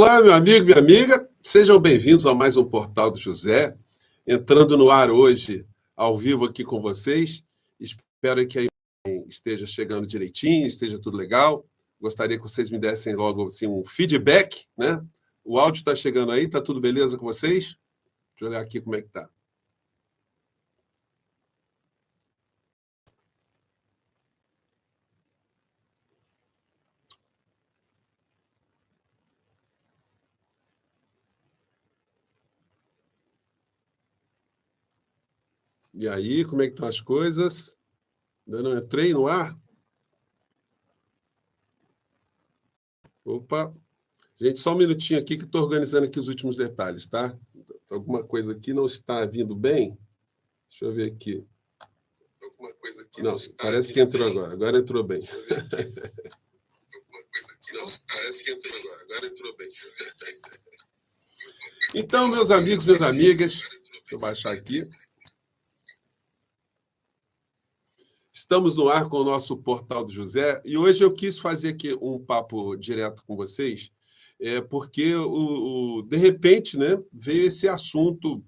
Olá, meu amigo, minha amiga, sejam bem-vindos a mais um Portal do José, entrando no ar hoje, ao vivo aqui com vocês. Espero que a imagem esteja chegando direitinho, esteja tudo legal. Gostaria que vocês me dessem logo assim, um feedback, né? O áudio está chegando aí, está tudo beleza com vocês? Deixa eu olhar aqui como é que está. E aí, como é que estão as coisas? Ainda não entrei no ar? Opa! Gente, só um minutinho aqui que estou organizando aqui os últimos detalhes, tá? Alguma coisa aqui não está vindo bem? Deixa eu ver aqui. Alguma coisa aqui não, parece que entrou bem. Agora entrou bem. Deixa eu ver aqui. Alguma coisa aqui não, parece que entrou agora entrou bem. Então, meus amigos e minhas amigas, deixa eu baixar aqui. Estamos no ar com o nosso Portal do José e hoje eu quis fazer aqui um papo direto com vocês, porque, de repente, né, veio esse assunto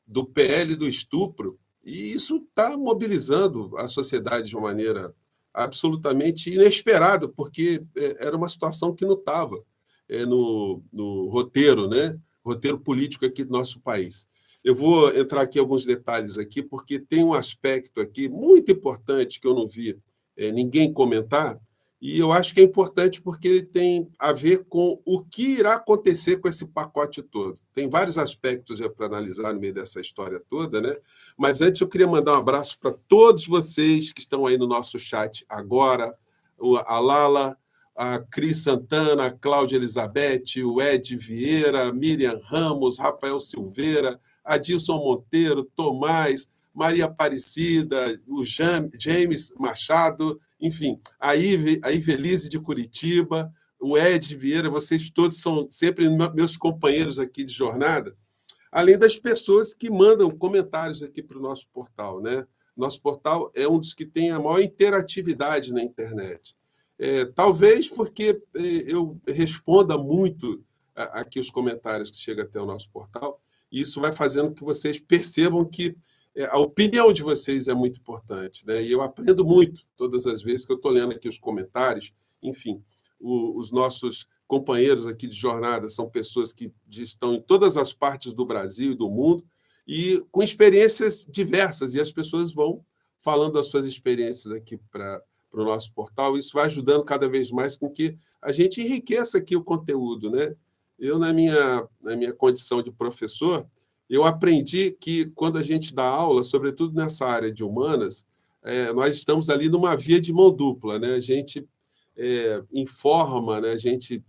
do PL do estupro e isso está mobilizando a sociedade de uma maneira absolutamente inesperada, porque era uma situação que não estava no roteiro, né, roteiro político aqui do nosso país. Eu vou entrar aqui em alguns detalhes aqui, porque tem um aspecto aqui muito importante que eu não vi ninguém comentar, e eu acho que é importante porque ele tem a ver com o que irá acontecer com esse pacote todo. Tem vários aspectos para analisar no meio dessa história toda, né? Mas antes eu queria mandar um abraço para todos vocês que estão aí no nosso chat agora, a Lala, a Cris Santana, a Cláudia Elizabeth, o Ed Vieira, a Miriam Ramos, Rafael Silveira, Adilson Monteiro, Tomás, Maria Aparecida, o James Machado, enfim, a Ivelise de Curitiba, o Ed Vieira, vocês todos são sempre meus companheiros aqui de jornada, além das pessoas que mandam comentários aqui para o nosso portal, né? Nosso portal é um dos que tem a maior interatividade na internet. Talvez porque eu responda muito aqui os comentários que chegam até o nosso portal, e isso vai fazendo que vocês percebam que a opinião de vocês é muito importante, né? E eu aprendo muito todas as vezes que eu estou lendo aqui os comentários. Enfim, os nossos companheiros aqui de jornada são pessoas que estão em todas as partes do Brasil e do mundo e com experiências diversas, e as pessoas vão falando as suas experiências aqui para o nosso portal. Isso vai ajudando cada vez mais com que a gente enriqueça aqui o conteúdo, né? Eu, na minha condição de professor, eu aprendi que, quando a gente dá aula, sobretudo nessa área de humanas, nós estamos ali numa via de mão dupla, né? A gente informa, né? A gente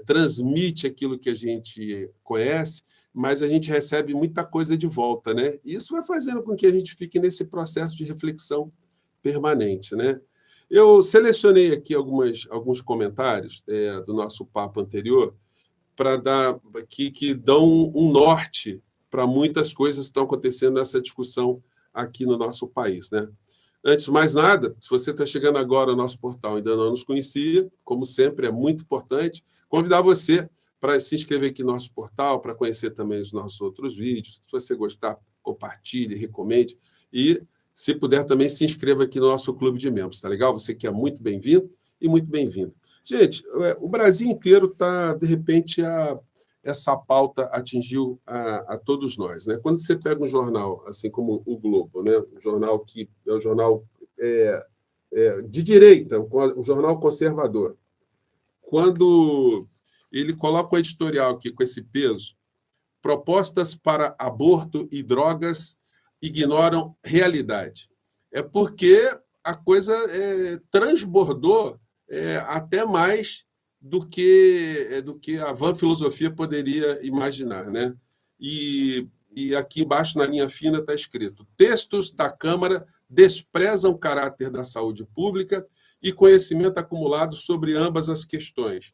transmite aquilo que a gente conhece, mas a gente recebe muita coisa de volta, né? Isso vai fazendo com que a gente fique nesse processo de reflexão permanente, né? Eu selecionei aqui alguns comentários do nosso papo anterior, para dar que dão um norte para muitas coisas que estão acontecendo nessa discussão aqui no nosso país, né? Antes de mais nada, se você está chegando agora ao nosso portal e ainda não nos conhecia, como sempre, é muito importante convidar você para se inscrever aqui no nosso portal, para conhecer também os nossos outros vídeos. Se você gostar, compartilhe, recomende. E, se puder, também se inscreva aqui no nosso clube de membros, tá legal? Você que é muito bem-vindo e muito bem-vindo. Gente, o Brasil inteiro está, de repente, essa pauta atingiu a todos nós, né? Quando você pega um jornal, assim como o Globo, né? Um jornal que é um jornal de direita, um jornal conservador, quando ele coloca o editorial aqui com esse peso, propostas para aborto e drogas ignoram realidade. É porque a coisa transbordou até mais do que a vã filosofia poderia imaginar, né? E aqui embaixo, na linha fina, está escrito: textos da Câmara desprezam o caráter da saúde pública e conhecimento acumulado sobre ambas as questões.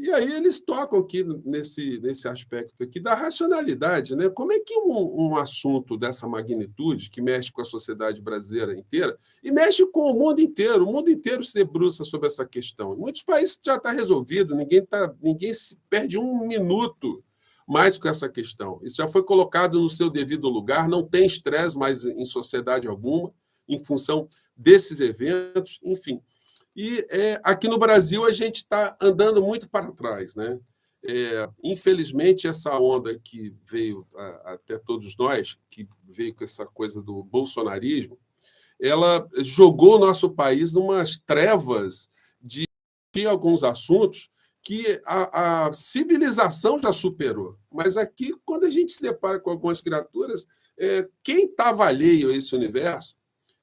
E aí eles tocam aqui nesse aspecto aqui da racionalidade, né? Como é que um assunto dessa magnitude, que mexe com a sociedade brasileira inteira, e mexe com o mundo inteiro se debruça sobre essa questão. Em muitos países já está resolvido, ninguém se perde um minuto mais com essa questão. Isso já foi colocado no seu devido lugar, não tem estresse mais em sociedade alguma, em função desses eventos, enfim. E aqui no Brasil a gente está andando muito para trás, né? Infelizmente, essa onda que veio até todos nós, que veio com essa coisa do bolsonarismo, ela jogou o nosso país numas trevas de alguns assuntos que a civilização já superou. Mas aqui, quando a gente se depara com algumas criaturas, quem estava alheio a esse universo,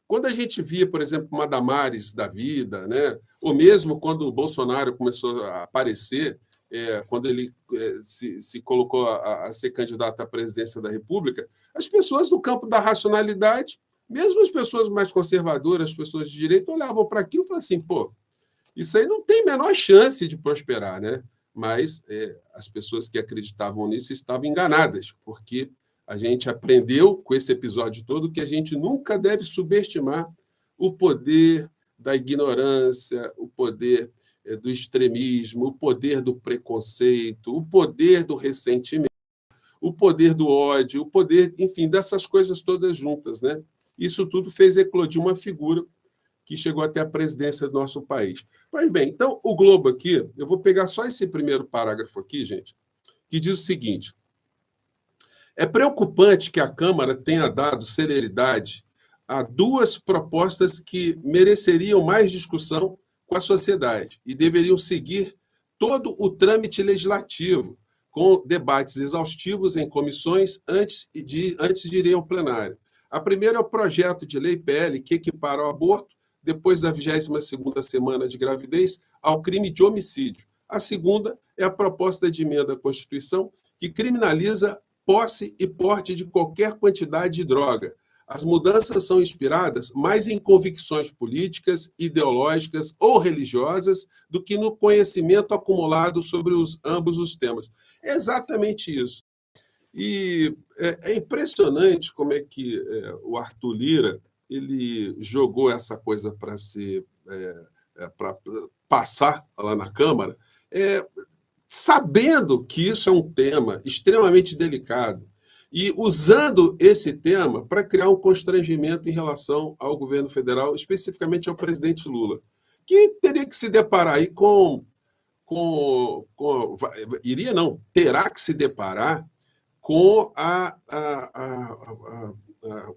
quando a gente via, por exemplo, uma Damares da vida, né? Ou mesmo quando o Bolsonaro começou a aparecer, quando ele se colocou a ser candidato à presidência da República, as pessoas do campo da racionalidade, mesmo as pessoas mais conservadoras, as pessoas de direita, olhavam para aquilo e falavam assim, pô, isso aí não tem a menor chance de prosperar, né? Mas as pessoas que acreditavam nisso estavam enganadas, porque a gente aprendeu com esse episódio todo que a gente nunca deve subestimar o poder da ignorância, o poder do extremismo, o poder do preconceito, o poder do ressentimento, o poder do ódio, o poder, enfim, dessas coisas todas juntas, né? Isso tudo fez eclodir uma figura que chegou até a presidência do nosso país. Pois bem, então, o Globo aqui, eu vou pegar só esse primeiro parágrafo aqui, gente, que diz o seguinte: é preocupante que a Câmara tenha dado celeridade a duas propostas que mereceriam mais discussão com a sociedade e deveriam seguir todo o trâmite legislativo, com debates exaustivos em comissões antes de ir ao plenário. A primeira é o projeto de lei PL que equipara o aborto, depois da 22ª semana de gravidez, ao crime de homicídio. A segunda é a proposta de emenda à Constituição que criminaliza posse e porte de qualquer quantidade de droga. As mudanças são inspiradas mais em convicções políticas, ideológicas ou religiosas do que no conhecimento acumulado sobre ambos os temas. É exatamente isso. E é impressionante como é que o Arthur Lira ele jogou essa coisa para passar lá na Câmara, sabendo que isso é um tema extremamente delicado e usando esse tema para criar um constrangimento em relação ao governo federal, especificamente ao presidente Lula, que teria que se deparar aí terá que se deparar com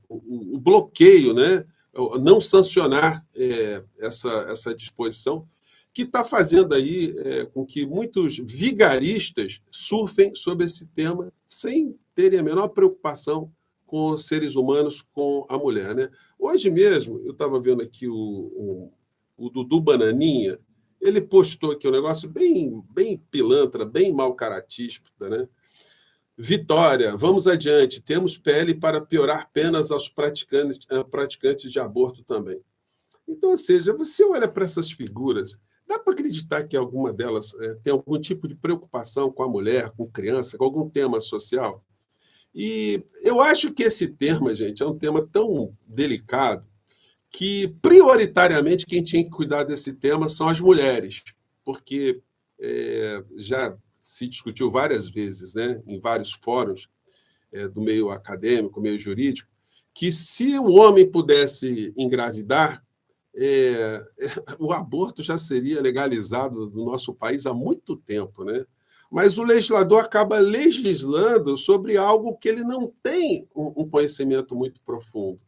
o bloqueio, né? Não sancionar essa disposição, que está fazendo aí com que muitos vigaristas surfem sobre esse tema sem terem a menor preocupação com os seres humanos, com a mulher, né? Hoje mesmo, eu estava vendo aqui o Dudu Bananinha, ele postou aqui um negócio bem pilantra, bem mau caratístico, né? Vitória, vamos adiante, temos PL para piorar penas aos praticantes de aborto também. Então, ou seja, você olha para essas figuras, dá para acreditar que alguma delas tem algum tipo de preocupação com a mulher, com criança, com algum tema social? E eu acho que esse tema, gente, é um tema tão delicado que, prioritariamente, quem tinha que cuidar desse tema são as mulheres, porque já se discutiu várias vezes, né, em vários fóruns do meio acadêmico, meio jurídico, que se o homem pudesse engravidar, o aborto já seria legalizado no nosso país há muito tempo, né? Mas o legislador acaba legislando sobre algo que ele não tem um conhecimento muito profundo.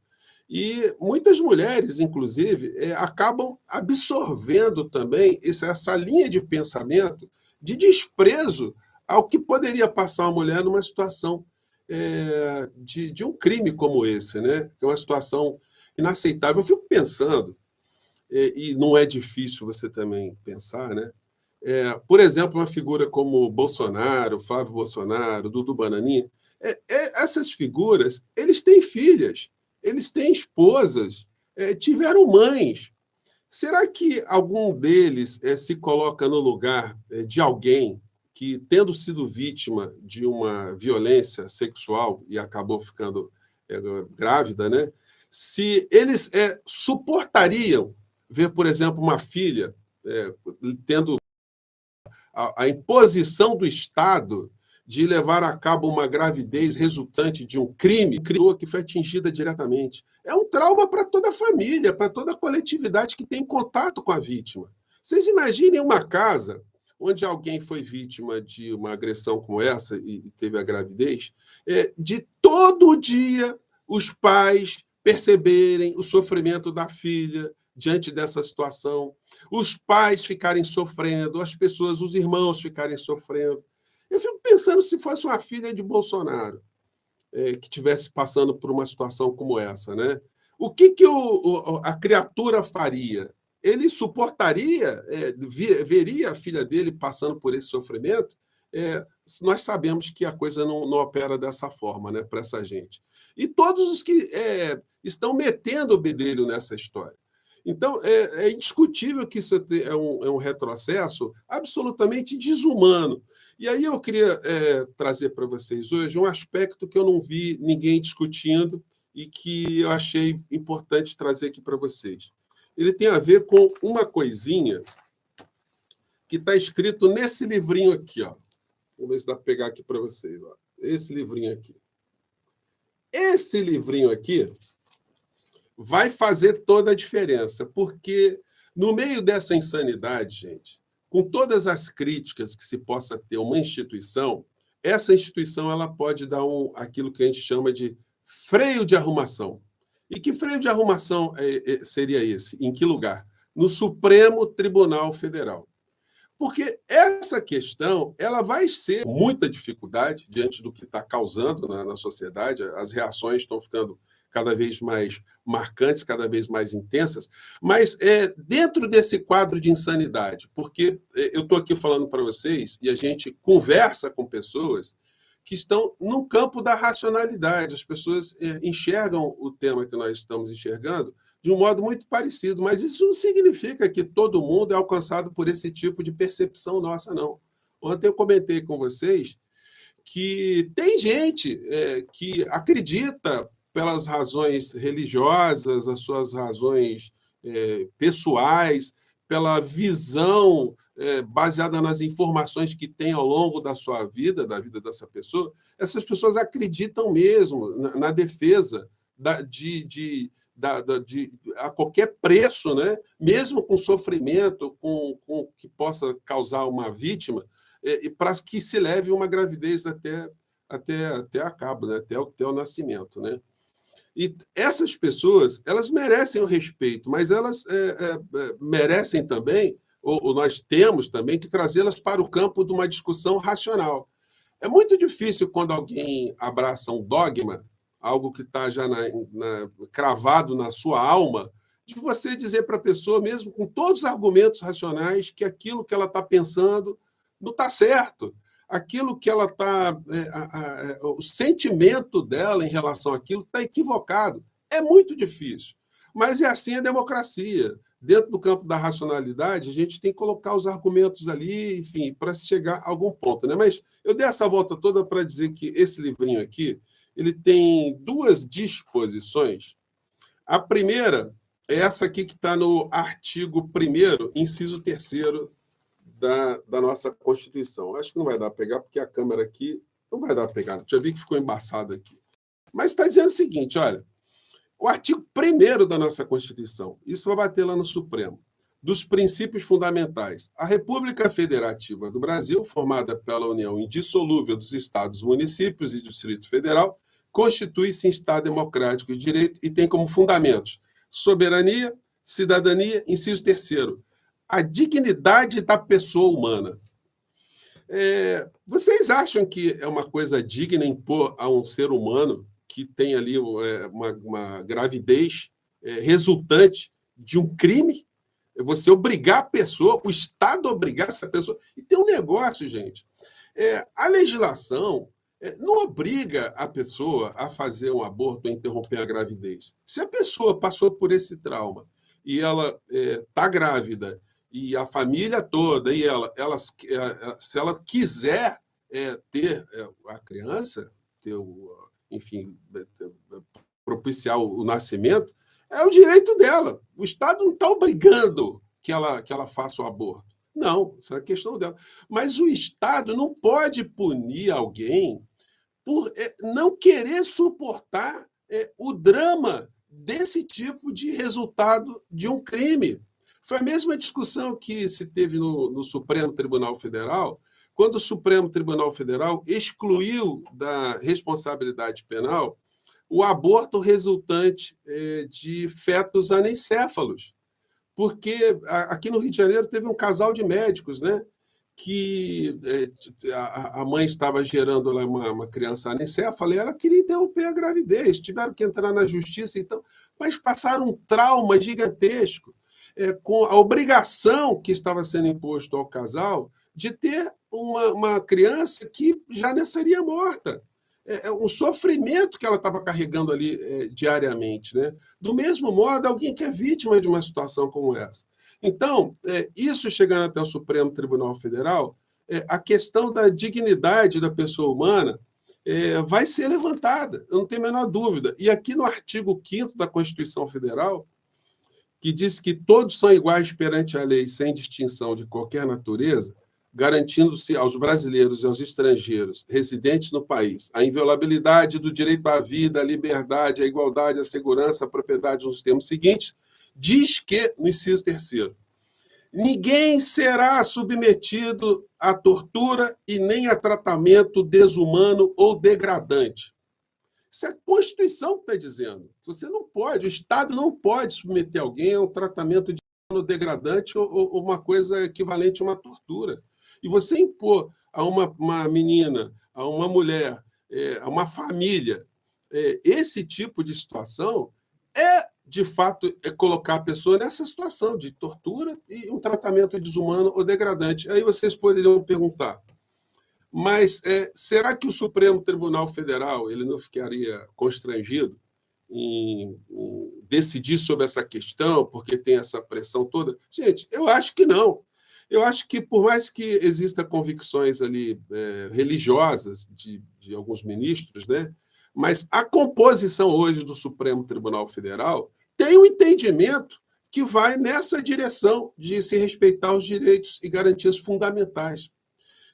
E muitas mulheres, inclusive, acabam absorvendo também essa linha de pensamento de desprezo ao que poderia passar uma mulher numa situação de um crime como esse, né? Que é uma situação inaceitável. Eu fico pensando, e não é difícil você também pensar, né? Por exemplo, uma figura como Bolsonaro, Flávio Bolsonaro, Dudu Bananinha, essas figuras, eles têm filhas, eles têm esposas, tiveram mães, Será que algum deles se coloca no lugar de alguém que, tendo sido vítima de uma violência sexual e acabou ficando grávida, né? Se eles suportariam ver, por exemplo, uma filha tendo a imposição do Estado de levar a cabo uma gravidez resultante de um crime que foi atingida diretamente. É um trauma para toda a família, para toda a coletividade que tem contato com a vítima. Vocês imaginem uma casa onde alguém foi vítima de uma agressão como essa e teve a gravidez, de todo dia os pais perceberem o sofrimento da filha diante dessa situação, os pais ficarem sofrendo, as pessoas, os irmãos ficarem sofrendo. Eu fico pensando se fosse uma filha de Bolsonaro que estivesse passando por uma situação como essa, né? O que a criatura faria? Ele suportaria, veria a filha dele passando por esse sofrimento? Nós sabemos que a coisa não opera dessa forma, né, para essa gente. E todos os que estão metendo o bedelho nessa história. Então, é indiscutível que isso é um retrocesso absolutamente desumano. E aí eu queria trazer para vocês hoje um aspecto que eu não vi ninguém discutindo e que eu achei importante trazer aqui para vocês. Ele tem a ver com uma coisinha que está escrito nesse livrinho aqui. Ó. Vamos ver se dá para pegar aqui para vocês. Ó. Esse livrinho aqui. Esse livrinho aqui vai fazer toda a diferença, porque no meio dessa insanidade, gente, com todas as críticas que se possa ter uma instituição, essa instituição ela pode dar aquilo que a gente chama de freio de arrumação. E que freio de arrumação seria esse? Em que lugar? No Supremo Tribunal Federal. Porque essa questão ela vai ser muita dificuldade diante do que está causando na sociedade, as reações estão ficando cada vez mais marcantes, cada vez mais intensas, mas dentro desse quadro de insanidade, porque eu estou aqui falando para vocês e a gente conversa com pessoas que estão no campo da racionalidade, as pessoas enxergam o tema que nós estamos enxergando de um modo muito parecido, mas isso não significa que todo mundo é alcançado por esse tipo de percepção nossa, não. Ontem eu comentei com vocês que tem gente que acredita pelas razões religiosas, as suas razões pessoais, pela visão baseada nas informações que tem ao longo da sua vida, da vida dessa pessoa, essas pessoas acreditam mesmo na defesa a qualquer preço, né? Mesmo com sofrimento, com que possa causar uma vítima, para que se leve uma gravidez até a cabo, né? até o nascimento, né? E essas pessoas, elas merecem o respeito, mas elas merecem também, ou nós temos também, que trazê-las para o campo de uma discussão racional. É muito difícil quando alguém abraça um dogma, algo que está já cravado na sua alma, de você dizer para a pessoa, mesmo com todos os argumentos racionais, que aquilo que ela está pensando não está certo. Aquilo que ela está. O sentimento dela em relação àquilo está equivocado. É muito difícil. Mas é assim a democracia. Dentro do campo da racionalidade, a gente tem que colocar os argumentos ali, enfim, para chegar a algum ponto. Né? Mas eu dei essa volta toda para dizer que esse livrinho aqui ele tem duas disposições. A primeira é essa aqui que está no artigo 1º, inciso 3º da nossa Constituição. Acho que não vai dar para pegar, porque a câmera aqui não vai dar para pegar. Já vi que ficou embaçado aqui. Mas está dizendo o seguinte, olha, o artigo 1º da nossa Constituição, isso vai bater lá no Supremo, dos princípios fundamentais. A República Federativa do Brasil, formada pela união indissolúvel dos estados, municípios e Distrito Federal, constitui-se em Estado democrático de direito e tem como fundamentos soberania, cidadania, inciso 3º, a dignidade da pessoa humana. Vocês acham que é uma coisa digna impor a um ser humano que tem ali uma gravidez resultante de um crime? Você obrigar a pessoa, o Estado obrigar essa pessoa. E tem um negócio, gente. A legislação não obriga a pessoa a fazer um aborto ou interromper a gravidez. Se a pessoa passou por esse trauma e ela está grávida, e a família toda, e se ela quiser ter a criança, enfim, propiciar o nascimento, é o direito dela. O Estado não está obrigando que ela faça o aborto. Não, isso é a questão dela. Mas o Estado não pode punir alguém por não querer suportar o drama desse tipo de resultado de um crime. Foi a mesma discussão que se teve no Supremo Tribunal Federal, quando o Supremo Tribunal Federal excluiu da responsabilidade penal o aborto resultante de fetos anencéfalos. Porque aqui no Rio de Janeiro teve um casal de médicos, né? Que a mãe estava gerando lá uma criança anencéfala e ela queria interromper a gravidez, tiveram que entrar na justiça, então, mas passaram um trauma gigantesco com a obrigação que estava sendo imposto ao casal de ter uma criança que já nasceria morta. Um sofrimento que ela estava carregando ali diariamente. Né? Do mesmo modo, alguém que é vítima de uma situação como essa. Então, isso chegando até o Supremo Tribunal Federal, a questão da dignidade da pessoa humana vai ser levantada, eu não tenho a menor dúvida. E aqui no artigo 5º da Constituição Federal, que diz que todos são iguais perante a lei, sem distinção de qualquer natureza, garantindo-se aos brasileiros e aos estrangeiros residentes no país a inviolabilidade do direito à vida, à liberdade, à igualdade, à segurança, à propriedade nos termos seguintes, diz que, no inciso 3º, ninguém será submetido à tortura e nem a tratamento desumano ou degradante. Isso é a Constituição que está dizendo. Você não pode, o Estado não pode submeter alguém a um tratamento desumano, degradante ou uma coisa equivalente a uma tortura. E você impor a uma menina, a uma mulher, a uma família, esse tipo de situação de fato, colocar a pessoa nessa situação de tortura e um tratamento desumano ou degradante. Aí vocês poderiam perguntar, mas será que o Supremo Tribunal Federal ele não ficaria constrangido em decidir sobre essa questão, porque tem essa pressão toda? Gente, eu acho que não. Eu acho que, por mais que existam convicções ali religiosas de alguns ministros, né, mas a composição hoje do Supremo Tribunal Federal tem um entendimento que vai nessa direção de se respeitar os direitos e garantias fundamentais.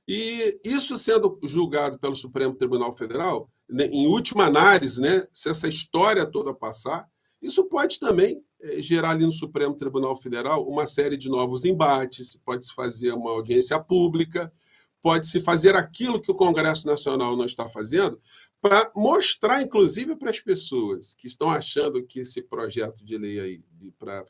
E isso sendo julgado pelo Supremo Tribunal Federal, né, em última análise, né, se essa história toda passar, isso pode também gerar ali no Supremo Tribunal Federal uma série de novos embates, pode-se fazer uma audiência pública, pode-se fazer aquilo que o Congresso Nacional não está fazendo, para mostrar, inclusive, para as pessoas que estão achando que esse projeto de lei aí,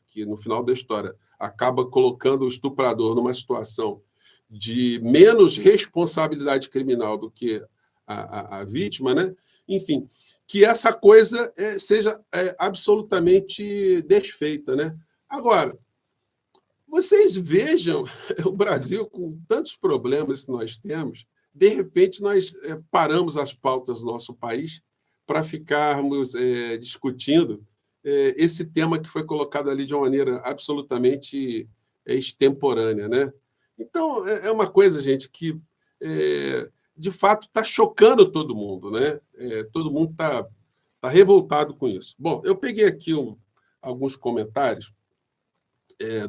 que no final da história acaba colocando o estuprador numa situação de menos responsabilidade criminal do que a vítima, né? Enfim, que essa coisa seja absolutamente desfeita, né? Agora, vocês vejam o Brasil com tantos problemas que nós temos, de repente nós paramos as pautas do nosso país para ficarmos discutindo esse tema que foi colocado ali de uma maneira absolutamente extemporânea, né? Então, é uma coisa, gente, que de fato está chocando todo mundo, né? Todo mundo está revoltado com isso. Bom, eu peguei aqui alguns comentários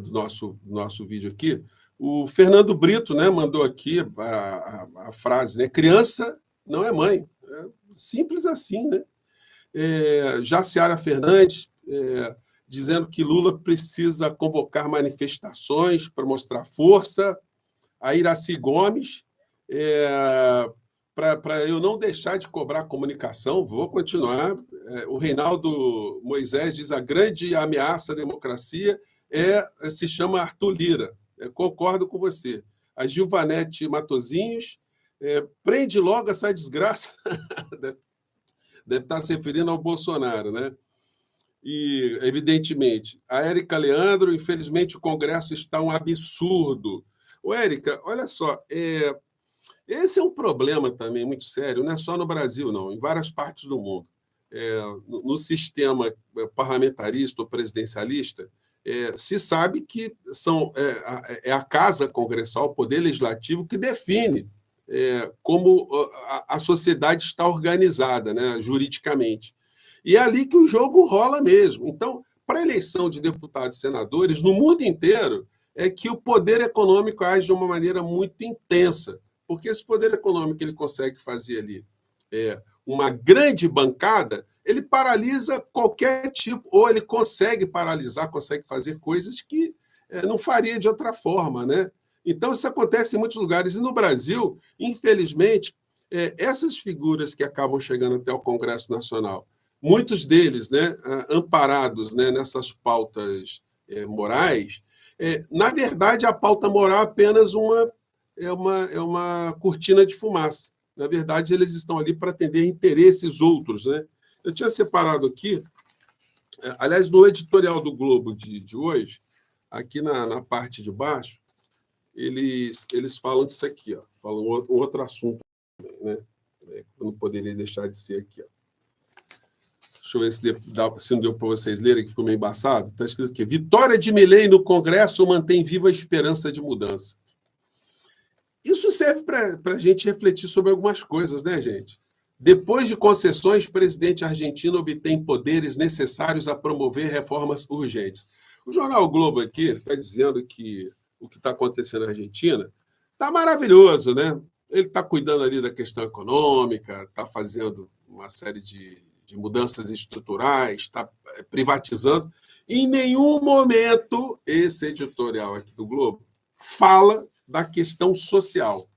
do nosso vídeo aqui. O Fernando Brito, né, mandou aqui a frase, né? Criança não é mãe. É simples assim, né? Jaciara Fernandes dizendo que Lula precisa convocar manifestações para mostrar força. A Iraci Gomes, para eu não deixar de cobrar comunicação, vou continuar. O Reinaldo Moisés diz a grande ameaça à democracia se chama Arthur Lira. Concordo com você. A Gilvanete Matosinhos prende logo essa desgraça. Deve estar se referindo ao Bolsonaro, né? E, evidentemente, a Érica Leandro, infelizmente, o Congresso está um absurdo. Ô, Érica, olha só, esse é um problema também muito sério, não é só no Brasil, não, em várias partes do mundo. No sistema parlamentarista ou presidencialista, se sabe que é a Casa Congressual, o Poder Legislativo, que define como a sociedade está organizada, né, juridicamente. E é ali que o jogo rola mesmo. Então, para a eleição de deputados e senadores, no mundo inteiro, é que o poder econômico age de uma maneira muito intensa, porque esse poder econômico ele consegue fazer ali uma grande bancada, ele paralisa qualquer tipo, ou ele consegue paralisar, consegue fazer coisas que não faria de outra forma, né? Então, isso acontece em muitos lugares. E no Brasil, infelizmente, essas figuras que acabam chegando até o Congresso Nacional, muitos deles, né, amparados, né, nessas pautas morais, na verdade, a pauta moral é apenas uma cortina de fumaça. Na verdade, eles estão ali para atender interesses outros, né? Eu tinha separado aqui, aliás, no editorial do Globo de hoje, aqui na parte de baixo, eles falam disso aqui, ó, falam outro assunto, né? Eu não poderia deixar de ser aqui. Ó. Deixa eu ver se não deu para vocês lerem, que ficou meio embaçado. Está escrito aqui: vitória de Milei no Congresso mantém viva a esperança de mudança. Isso serve para a gente refletir sobre algumas coisas, né, gente? Depois de concessões, o presidente argentino obtém poderes necessários a promover reformas urgentes. O jornal o Globo aqui está dizendo que o que está acontecendo na Argentina está maravilhoso, né? Ele está cuidando ali da questão econômica, está fazendo uma série de mudanças estruturais, está privatizando. Em nenhum momento esse editorial aqui do Globo fala da questão social.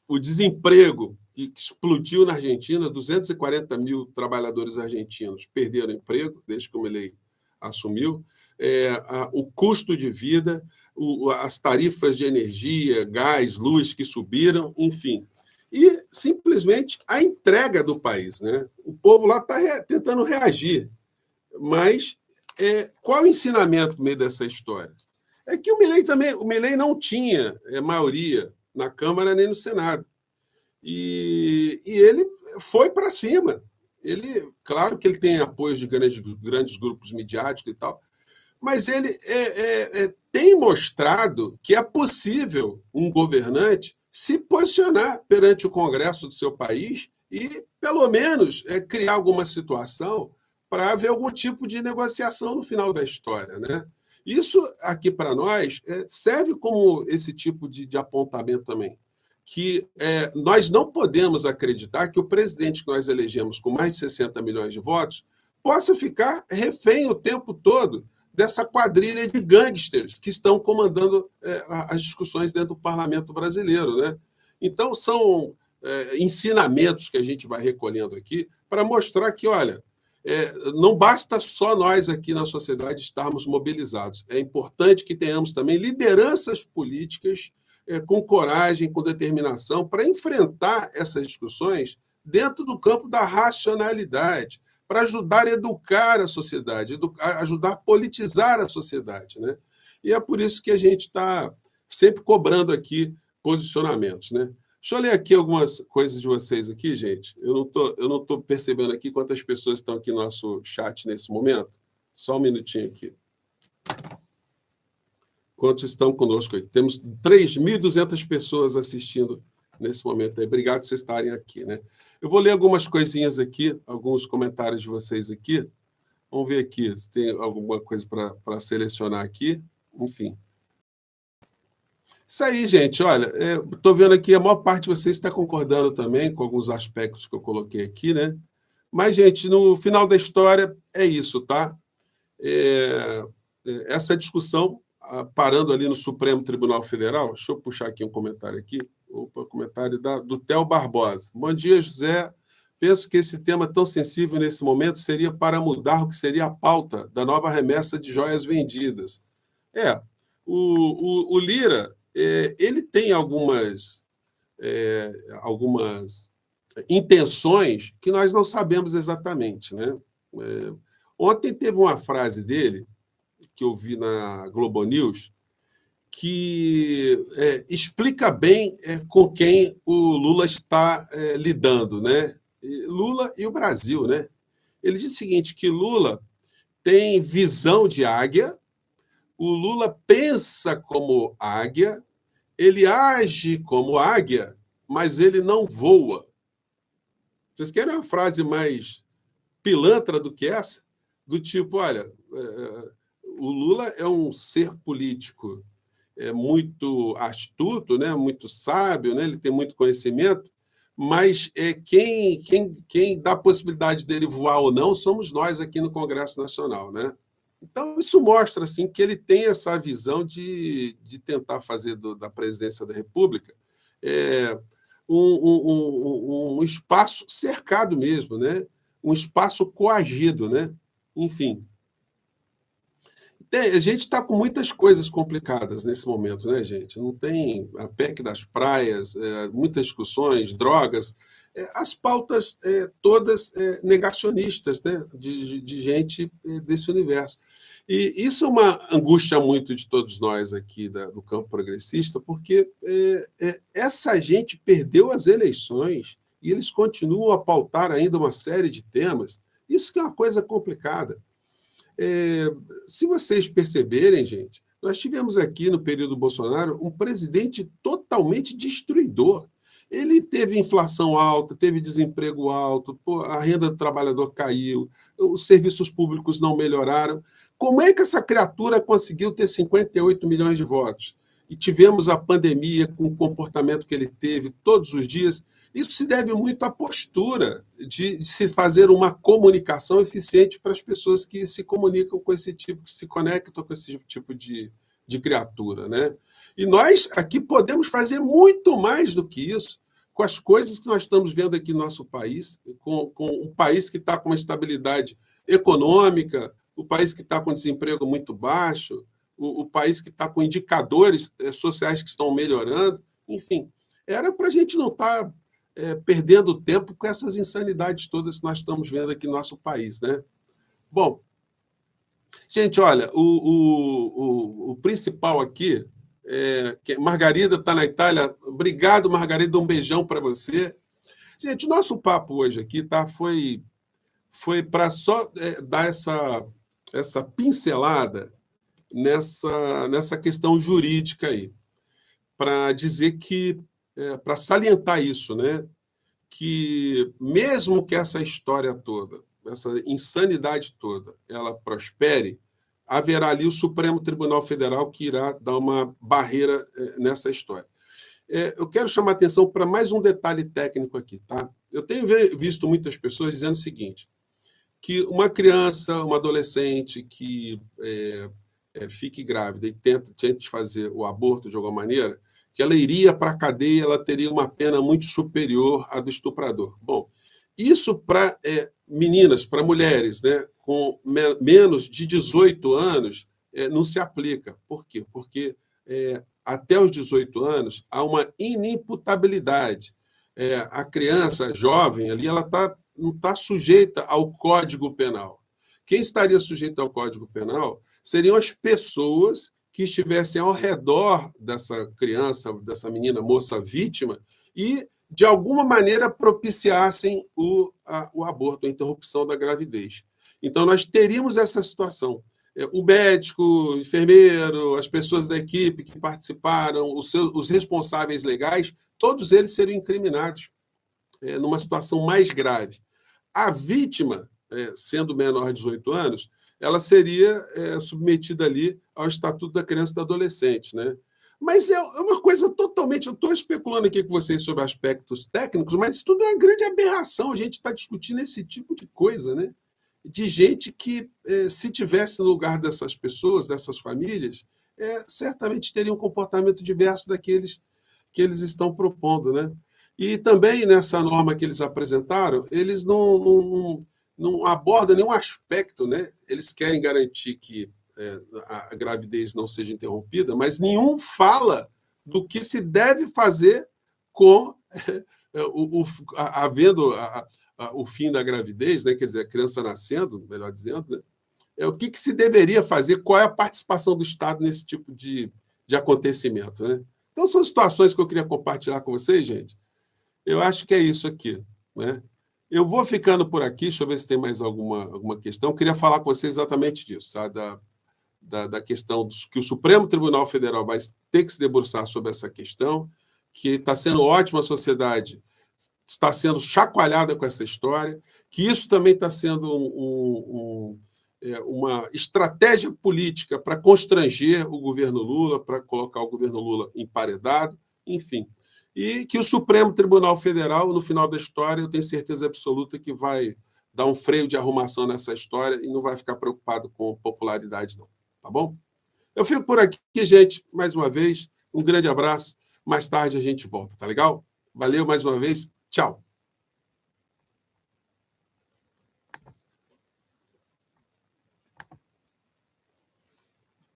O desemprego que explodiu na Argentina, 240 mil trabalhadores argentinos perderam emprego desde que o Milei assumiu, o custo de vida, as tarifas de energia, gás, luz que subiram, enfim. E, simplesmente, a entrega do país. Né? O povo lá está tentando reagir. Mas qual é o ensinamento no meio dessa história? É que o Milei não tinha maioria na Câmara nem no Senado. E ele foi para cima. Claro que ele tem apoio de grandes grupos midiáticos e tal, mas ele tem mostrado que é possível um governante se posicionar perante o Congresso do seu país e, pelo menos, criar alguma situação para haver algum tipo de negociação no final da história, né? Isso, aqui para nós, serve como esse tipo de apontamento também, que nós não podemos acreditar que o presidente que nós elegemos com mais de 60 milhões de votos possa ficar refém o tempo todo dessa quadrilha de gangsters que estão comandando as discussões dentro do parlamento brasileiro, né? Então, são ensinamentos que a gente vai recolhendo aqui para mostrar que, olha, não basta só nós aqui na sociedade estarmos mobilizados. É importante que tenhamos também lideranças políticas com coragem, com determinação, para enfrentar essas discussões dentro do campo da racionalidade, para ajudar a educar a sociedade, ajudar a politizar a sociedade. Né? E é por isso que a gente está sempre cobrando aqui posicionamentos. Né? Deixa eu ler aqui algumas coisas de vocês aqui, gente. Eu não tô percebendo aqui quantas pessoas estão aqui no nosso chat nesse momento. Só um minutinho aqui. Quantos estão conosco aí? Temos 3.200 pessoas assistindo nesse momento. Obrigado por vocês estarem aqui. Né? Eu vou ler algumas coisinhas aqui, alguns comentários de vocês aqui. Vamos ver aqui se tem alguma coisa para selecionar aqui. Enfim. Isso aí, gente. Olha, estou vendo aqui, a maior parte de vocês está concordando também com alguns aspectos que eu coloquei aqui, né? Mas, gente, no final da história é isso, tá? Essa discussão, parando ali no Supremo Tribunal Federal, deixa eu puxar aqui um comentário aqui. Opa, comentário do Theo Barbosa. Bom dia, José. Penso que esse tema tão sensível nesse momento seria para mudar o que seria a pauta da nova remessa de joias vendidas. O Lira, ele tem algumas intenções que nós não sabemos exatamente. Né? Ontem teve uma frase dele, que eu vi na Globo News, que explica bem com quem o Lula está lidando, né? Lula e o Brasil. Né? Ele diz o seguinte, que Lula tem visão de águia, O Lula pensa como águia, ele age como águia, mas ele não voa. Vocês querem uma frase mais pilantra do que essa? Do tipo, olha, o Lula é um ser político muito astuto, né? Muito sábio, né? Ele tem muito conhecimento, mas quem dá a possibilidade dele voar ou não somos nós aqui no Congresso Nacional, né? Então, isso mostra assim, que ele tem essa visão de tentar fazer da presidência da República um espaço cercado mesmo, né? Um espaço coagido. Né? Enfim, a gente está com muitas coisas complicadas nesse momento, né, gente? Não tem a PEC das praias, muitas discussões, drogas, as pautas todas negacionistas, né, de gente desse universo. E isso é uma angústia muito de todos nós aqui do campo progressista, porque essa gente perdeu as eleições e eles continuam a pautar ainda uma série de temas. Isso que é uma coisa complicada. Se vocês perceberem, gente, nós tivemos aqui no período Bolsonaro um presidente totalmente destruidor. Ele teve inflação alta, teve desemprego alto, a renda do trabalhador caiu, os serviços públicos não melhoraram. Como é que essa criatura conseguiu ter 58 milhões de votos? E tivemos a pandemia com o comportamento que ele teve todos os dias. Isso se deve muito à postura de se fazer uma comunicação eficiente para as pessoas que se comunicam com esse tipo, que se conectam com esse tipo de criatura. Né? E nós aqui podemos fazer muito mais do que isso com as coisas que nós estamos vendo aqui no nosso país, com um país que está com uma estabilidade econômica, o país que está com desemprego muito baixo, o país que está com indicadores sociais que estão melhorando. Enfim, era para a gente não estar perdendo tempo com essas insanidades todas que nós estamos vendo aqui no nosso país. Né? Bom, gente, olha, o principal aqui, que Margarida está na Itália. Obrigado, Margarida, um beijão para você. Gente, o nosso papo hoje aqui foi para só dar essa pincelada nessa questão jurídica aí, para dizer que, para salientar isso, né, que mesmo que essa história toda, essa insanidade toda, ela prospere, haverá ali o Supremo Tribunal Federal que irá dar uma barreira nessa história. Eu quero chamar a atenção para mais um detalhe técnico aqui. Tá? Eu tenho visto muitas pessoas dizendo o seguinte, que uma criança, uma adolescente que fique grávida e tente fazer o aborto de alguma maneira, que ela iria para a cadeia, ela teria uma pena muito superior à do estuprador. Bom, isso para meninas, para mulheres, né, com menos de 18 anos, não se aplica. Por quê? Porque até os 18 anos há uma inimputabilidade. A criança jovem ali, ela não está sujeita ao Código Penal. Quem estaria sujeito ao Código Penal seriam as pessoas que estivessem ao redor dessa criança, dessa menina, moça vítima, e, de alguma maneira, propiciassem o aborto, a interrupção da gravidez. Então, nós teríamos essa situação. O médico, o enfermeiro, as pessoas da equipe que participaram, os responsáveis legais, todos eles seriam incriminados numa situação mais grave. A vítima, sendo menor de 18 anos, ela seria submetida ali ao Estatuto da Criança e do Adolescente. Né? Mas é uma coisa totalmente... Eu estou especulando aqui com vocês sobre aspectos técnicos, mas isso tudo é uma grande aberração. A gente está discutindo esse tipo de coisa, né? De gente que, se tivesse no lugar dessas pessoas, dessas famílias, certamente teria um comportamento diverso daqueles que eles estão propondo. Né? E também, nessa norma que eles apresentaram, eles não abordam nenhum aspecto. Né? Eles querem garantir que a gravidez não seja interrompida, mas nenhum fala do que se deve fazer com havendo o fim da gravidez, né? Quer dizer, a criança nascendo, melhor dizendo, né? O que se deveria fazer, qual é a participação do Estado nesse tipo de acontecimento. Né? Então, são situações que eu queria compartilhar com vocês, gente. Eu acho que é isso aqui. Né? Eu vou ficando por aqui, deixa eu ver se tem mais alguma questão. Eu queria falar com vocês exatamente disso, sabe? da questão que o Supremo Tribunal Federal vai ter que se debruçar sobre essa questão, que está sendo ótima a sociedade, está sendo chacoalhada com essa história, que isso também está sendo uma estratégia política para constranger o governo Lula, para colocar o governo Lula emparedado, enfim. E que o Supremo Tribunal Federal, no final da história, eu tenho certeza absoluta que vai dar um freio de arrumação nessa história e não vai ficar preocupado com popularidade, não. Tá bom? Eu fico por aqui, gente, mais uma vez. Um grande abraço. Mais tarde a gente volta, tá legal? Valeu mais uma vez. Tchau.